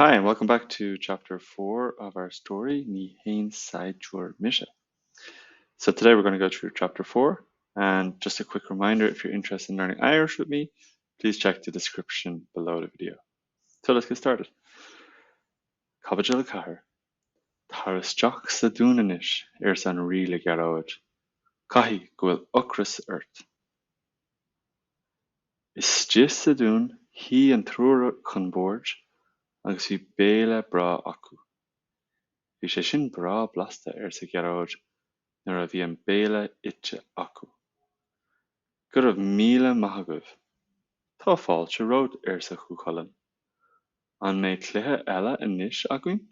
Hi, and welcome back to chapter 4 of our story, Ní haon saighdiúir mise. So today we're going to go through chapter 4, and just a quick reminder, if you're interested in learning Irish with me, please check the description below the video. So let's get started. Caibidil cathair, tar isteach sa dún anois san riaile gearóid, caithfidh go bhfuil ocras ort. Is stios sa dún, hí an trúra chun bord, agus bhí béle bra acu. Bhí sé sin bra blasta sa gearóid, nuair a bhí an béle ite acu. Go raibh míle maith agaibh. Tá fáilte ród sa chúchalainn. An mé cluiche eile anois againn?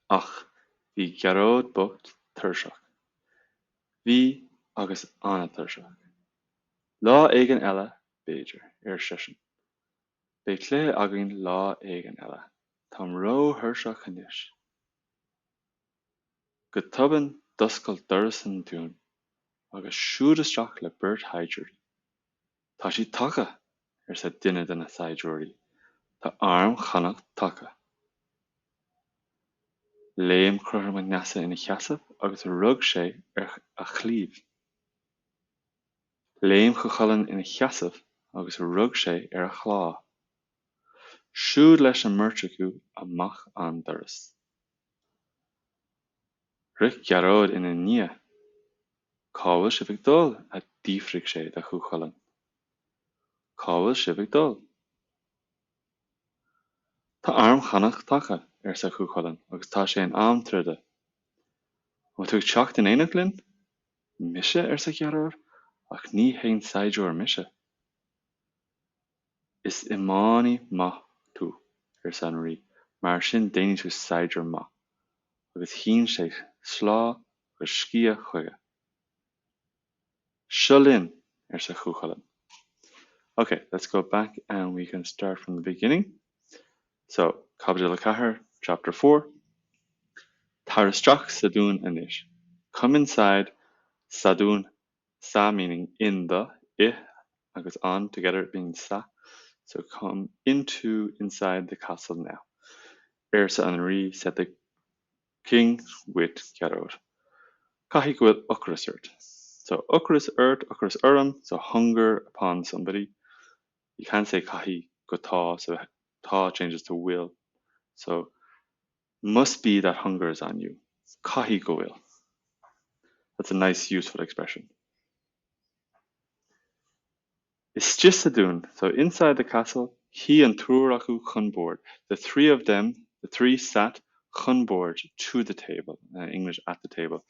Ach, bhí gearóid bocht tuirseach. Bhí agus Eanna tuirseach. Lá éigin eile b'fhéidir seisean. Bé cluiche againn lá éigin eile. Táim ró thuirseach anois. Go tobann doscail doras an dún, agus siúd isteach le beirt haidiúirí. Tá sí tagtha sa duine de na saighdiúirí. Tá arm chanacht tagtha. Léim cruthair mo neasa ina cheasamh agus rug sé a chlíomh. Léim go chulainn ina cheasamh agus rug sé a chlá. Siúd leis an muirt acu amach an doras. Rith gearóid ina nua. Cá bhfuil sibh dul a díofraigh sé de chúchalainn. Cá bhfuil sibh dul. Tá arm chanacht tagtha sa chúchalainn agus tá sé an am troide. Má tú teacht in éineach linn? Mise sa gearóid, ach ní haon saighdiúir mise. Is imánaí maith tú san rí, mar sin déanann tú saighdiúir maith, agus shíonn sé slá agus scíobh chuige. Seo linn sa chúchalainn. Okay, let's go back and we can start from the beginning. So, Caibidil cathair, chapter 4. Tar isteach sa dún anois. Come inside, sa dún, sa meaning in the, agus on together being sa. So come inside the castle now. Sa an rí said the king with gearóid. Caithfidh go bhfuil ocras ort. So ocras urim, so hunger upon somebody. You can't say caithfidh go tá, so tá changes to will. So must be that hunger is on you. Caithfidh go bhfuil. That's a nice, useful expression. It's just a dún. So inside the castle, he and trúr acu chun bord. The three of them, the three sat chun bord to the table, English at the table.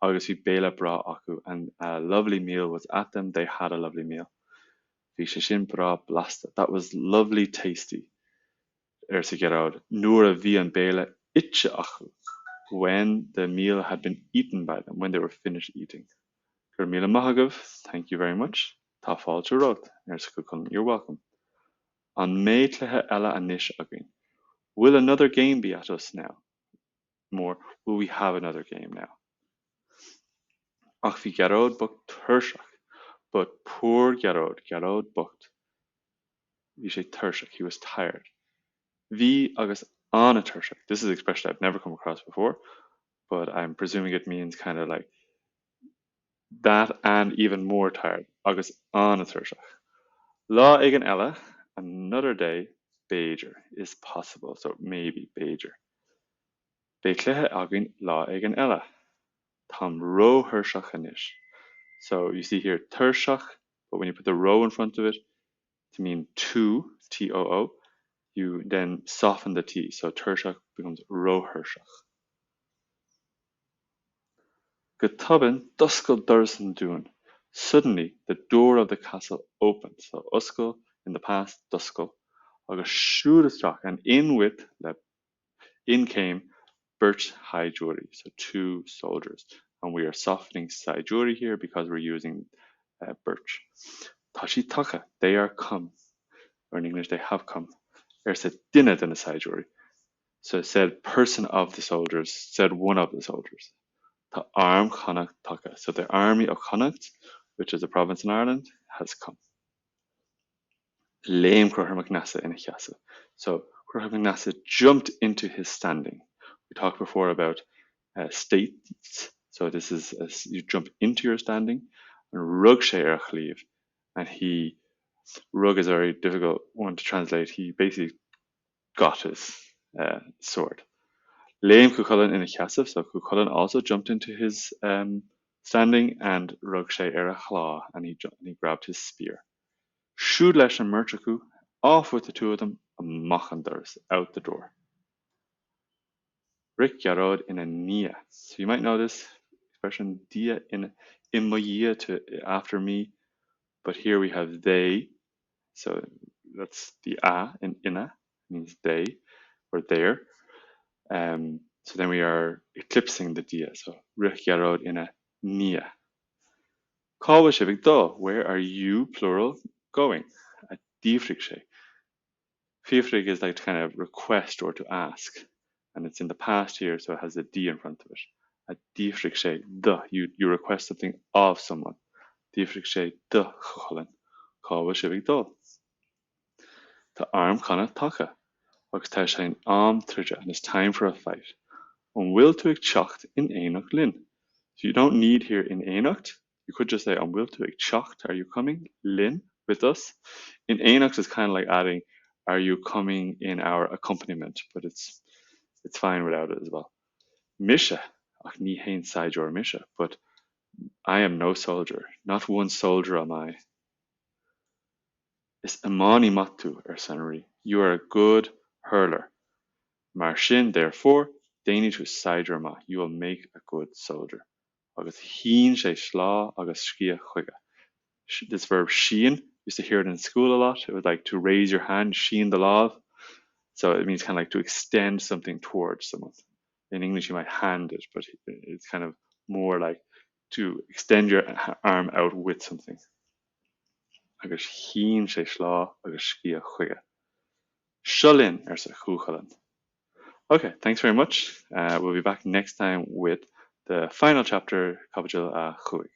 Agus bhí béle bra acu, and a lovely meal was at them. They had a lovely meal. Bhí sé sin bra blasta. That was lovely, tasty. Sa gearóid, nuair a bhí an béle ite acu, when the meal had been eaten by them, when they were finished eating. Gur míle maith agaibh, thank you very much. Tá fáilte ród sa chúchalainn, you're welcome. An mé cluiche eile anois againn. Will another game be at us now? More, will we have another game now? Ach bhí gearóid bocht tuirseach, but poor gearóid bocht. Bhí sé tuirseach, he was tired. Bhí agus Eanna tuirseach. This is an expression I've never come across before, but I'm presuming it means kind of like that and even more tired. Agus Eanna tuirseach. Lá éigin eile, another day, b'fhéidir is possible, so maybe b'fhéidir. Bé cluiche againn lá éigin eile. Táim ró thuirseach anois. So you see here tuirseach, but when you put the ró in front of it to mean two, T-O-O, you then soften the T, so tuirseach becomes ró thuirseach. Go tobann doscail doras an dún. Suddenly, the door of the castle opened. So uscail in the past, doscail. Agus siúd isteach, and in came birch haidiúirí, so two soldiers. And we are softening saighdiúirí here because we're using birch. Tá sí tagtha, they are come. Or in English, they have come. Said duine de na saighdiúirí. So it said person of the soldiers, said one of the soldiers. Tá arm chanacht tagtha. So the army of Connacht, which is a province in Ireland, has come. Léim Crothair McNassa in a chiasa. So Crothair McNassa jumped into his standing. We talked before about states. So this is you jump into your standing. And rug sé ar chlíomh. And rug is a very difficult one to translate. He basically got his sword. Léim Cuchulainn in a chiasaf. So Cuchulainn also jumped into his standing, and rug sé ar a chlá, and he grabbed his spear. Siúd leis an murtrachu, off with the two of them, and machandars out the door. Rick Yarod in a nia. So you might know this expression, dia in moyia, to after me, but here we have they. So that's the a in inna, means they, or there. So then we are eclipsing the dia. So Rick Yarod in a nia. Kawa shivik do, where are you, plural, going? A difrig sé. Fiafrig is like to kind of request or to ask, and it's in the past here, so it has a D in front of it. A difrig sé, you request something of someone. Difrig sé, chuchulainn. Kawa shivig do. The arm kana taka. Agus tá sé an am tride, and it's time for a fight. On will to chocht in Éannacht lin. So you don't need here in Éannacht. You could just say on will to chocht. Are you coming lin with us? In Éannacht is kind of like adding, are you coming in our accompaniment? But it's fine without it as well. Mise, ach ní haon saighdiúir mise, but I am no soldier. Not one soldier am I. Is amani matu sanri. You are a good hurler. Mar sin, therefore, déine tú saighdiúir ma. You will make a good soldier. Agus hín sé slá agus scia chuige. This verb shean, used to hear it in school a lot. It was like to raise your hand, shean the law. So it means kind of like to extend something towards someone. In English, you might hand it, but it's kind of more like to extend your arm out with something. Agus hín sé slá agus scia chuige. Shullin sa chúchalan. Okay, thanks very much. We'll be back next time with the final chapter, Caibidil a chuig.